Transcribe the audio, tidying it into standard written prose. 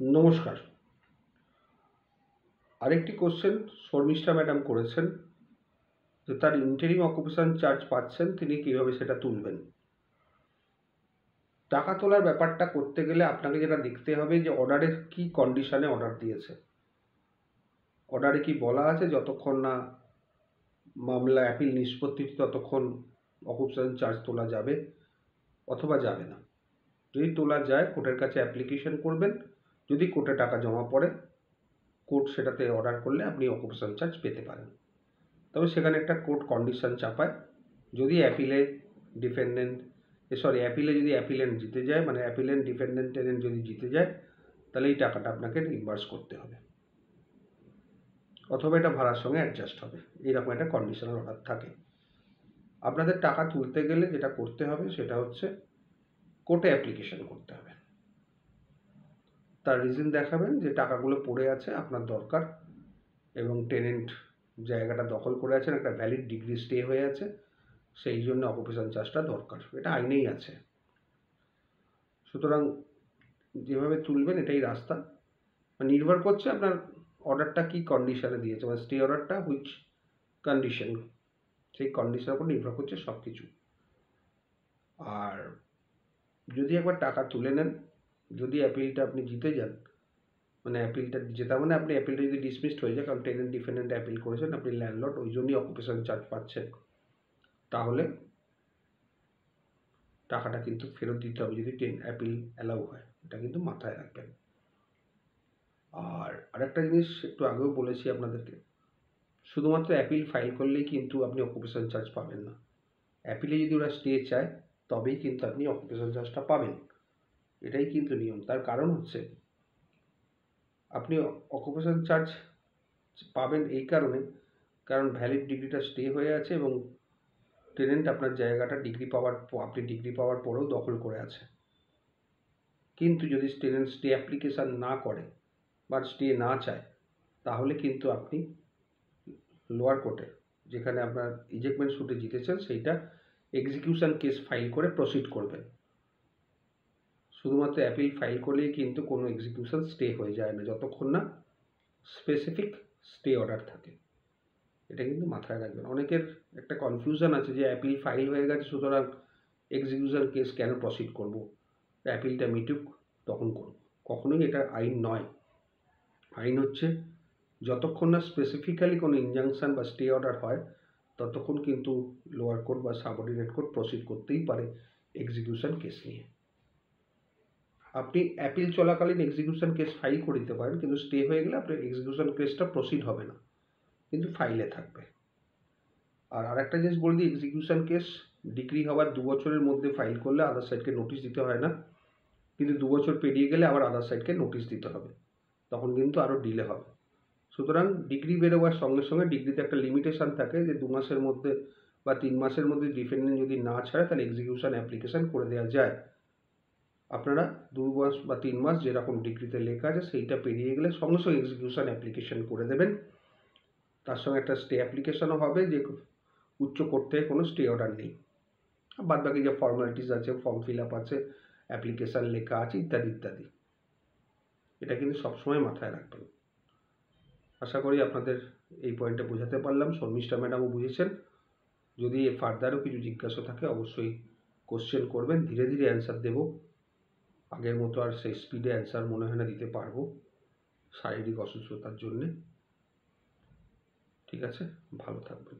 নমস্কার। আরেকটি question Sharmistha madam করেছেন যে তার ইন্টারিম অকুপেশন চার্জ পাচ্ছেন, তিনি কীভাবে সেটা তুলবেন। টাকা তোলার ব্যাপারটা করতে গেলে আপনাকে যেটা দেখতে হবে যে অর্ডারের কী কন্ডিশনে অর্ডার দিয়েছে। অর্ডারে কি বলা আছে যতক্ষণ না মামলা অ্যাপিল নিষ্পত্তি ততক্ষণ অকুপেশন চার্জ তোলা যাবে অথবা যাবে না। যদি তোলা যায় কোর্টের কাছে অ্যাপ্লিকেশন করবেন, যদি কোর্টে টাকা জমা পড়ে কোর্ট সেটাতে অর্ডার করলে আপনি অকুপেশন চার্জ পেতে পারেন। তবে সেখানে একটা কোর্ট কন্ডিশন চাপায়, যদি অ্যাপিলে যদি অ্যাপিলেন্ট জিতে যায়, মানে অ্যাপিলেন্ট ডিফেন্ডেন্ট টেনেন্ট যদি জিতে যায়, তাহলে এই টাকাটা আপনাকে রিইম্বার্স করতে হবে, অথবা এটা ভাড়ার সঙ্গে অ্যাডজাস্ট হবে। এইরকম একটা কন্ডিশনাল অর্ডার থাকে। আপনাদের টাকা তুলতে গেলে যেটা করতে হবে সেটা হচ্ছে কোর্টে অ্যাপ্লিকেশন করতে হবে। তার রিজন দেখাবেন যে টাকাগুলো পড়ে আছে, আপনার দরকার, এবং টেনেন্ট জায়গাটা দখল করে আছেন, একটা ভ্যালিড ডিগ্রি স্টে হয়ে আছে, সেই জন্য অকুপেশন চার্জটা দরকার, এটা আইনেই আছে। সুতরাং যেভাবে তুলবেন এটাই রাস্তা। নির্ভর করছে আপনার অর্ডারটা কী কন্ডিশনে দিয়েছে, মানে স্টে অর্ডারটা হুইচ কন্ডিশন, সেই কন্ডিশনের উপর নির্ভর করছে সব কিছু। আর যদি একবার টাকা তুলে নেন, যদি অ্যাপিলটা আপনি জিতে যান, মানে অ্যাপিলটা জেতা মানে আপনি অ্যাপিলটা যদি ডিসমিসড হয়ে যায়, কারণ টেনেন্ট ডিফেন্ডেন্ট অ্যাপিল করেছেন, আপনি ল্যান্ডলর্ড, ওই জন্যই অকুপেশন চার্জ পাচ্ছেন, তাহলে টাকাটা কিন্তু ফেরত দিতে হবে যদি অ্যাপিল অ্যালাউ হয়, এটা কিন্তু মাথায় রাখবেন। আর আরেকটা জিনিস একটু আগেও বলেছি আপনাদেরকে, শুধুমাত্র অ্যাপিল ফাইল করলেই কিন্তু আপনি অকুপেশন চার্জ পাবেন না। অ্যাপিলে যদি ওরা স্টে চায় তবেই কিন্তু আপনি অকুপেশন চার্জটা পাবেন, এটাই কিন্তু নিয়ম। তার কারণ হচ্ছে আপনি অকুপেশন চার্জ পাবেন এই কারণে, কারণ ভ্যালিড ডিগ্রিটা স্টে হয়ে আছে এবং টেনেন্ট আপনার জায়গাটা আপনি ডিগ্রি পাওয়ার পরেও দখল করে আছে। কিন্তু যদি টেনেন্ট স্টে অ্যাপ্লিকেশান না করে বা স্টে না চায়, তাহলে কিন্তু আপনি লোয়ার কোর্টে, যেখানে আপনার ইজেক্টমেন্ট সুটে জিতেছেন, সেইটা এক্সিকিউশন কেস ফাইল করে প্রসিড করবেন। শুধুমাত্র অ্যাপিল ফাইল করলেই কিন্তু কোনো এক্সিকিউশন স্টে হয়ে যায় না, যতক্ষণ না স্পেসিফিক স্টে অর্ডার থাকে। এটা কিন্তু মাথায় রাখবেন। অনেকের একটা কনফিউশন আছে যে অ্যাপিল ফাইল হয়ে গেছে, সুতরাং এক্সিকিউশন কেস কেন প্রসিড করব, অ্যাপিলটা মিটুক তখন করব। কখনোই এটা আইন নয়। আইন হচ্ছে যতক্ষণ না স্পেসিফিক্যালি কোনো ইনজাংশন বা স্টে অর্ডার হয়, ততক্ষণ কিন্তু লোয়ার কোর্ট বা সাবঅর্ডিনেট কোর্ট প্রসিড করতেই পারে এক্সিকিউশন কেস নিয়ে। আপনি অ্যাপিল চলাকালীন এক্সিকিউশন কেস ফাইল করে দিতে পারেন, কিন্তু স্টে হয়ে গেলে আপনার এক্সিকিউশন কেসটা প্রসিড হবে না, কিন্তু ফাইলে থাকবে। আর আরেকটা জিনিস বলে দিই, এক্সিকিউশন কেস ডিগ্রি হওয়ার 2 বছরের মধ্যে ফাইল করলে আদার সাইডকে নোটিশ দিতে হয় না, কিন্তু 2 বছর পেরিয়ে গেলে আবার আদার সাইডকে নোটিশ দিতে হবে, তখন কিন্তু আরও ডিলে হবে। সুতরাং ডিগ্রি বেরোবার সঙ্গে সঙ্গে ডিগ্রিতে একটা লিমিটেশান থাকে যে 2 মাসের মধ্যে বা 3 মাসের মধ্যে ডিফেন্ডেন্ট যদি না ছাড়ে তাহলে এক্সিকিউশন অ্যাপ্লিকেশান করে দেওয়া যায়। আপনারা 2 মাস বা 3 মাস যেরকম ডিগ্রিতে লেখা আছে সেইটা পেরিয়ে গেলে সঙ্গে সঙ্গে এক্সিকিউশন অ্যাপ্লিকেশান করে দেবেন। তার সঙ্গে একটা স্টে অ্যাপ্লিকেশানও হবে যে উচ্চ কোর্ট থেকে কোনো স্টে অর্ডার নেই। বাদবাকি যে ফর্মালিটিস আছে, ফর্ম ফিল আপ আছে, অ্যাপ্লিকেশান লেখা আছে, ইত্যাদি ইত্যাদি। এটা কিন্তু সবসময় মাথায় রাখবেন। আশা করি আপনাদের এই পয়েন্টটা বোঝাতে পারলাম। শর্মিষ্ঠা ম্যাডামও বুঝেছেন। যদি ফার্দারও কিছু জিজ্ঞাসা থাকে অবশ্যই কোশ্চেন করবেন, ধীরে ধীরে অ্যান্সার দেব। আগের মতো আর সেই স্পিডে অ্যান্সার মনে হয় না দিতে পারবো, শারীরিক অসুস্থতার জন্যে। ঠিক আছে, ভালো থাকবেন।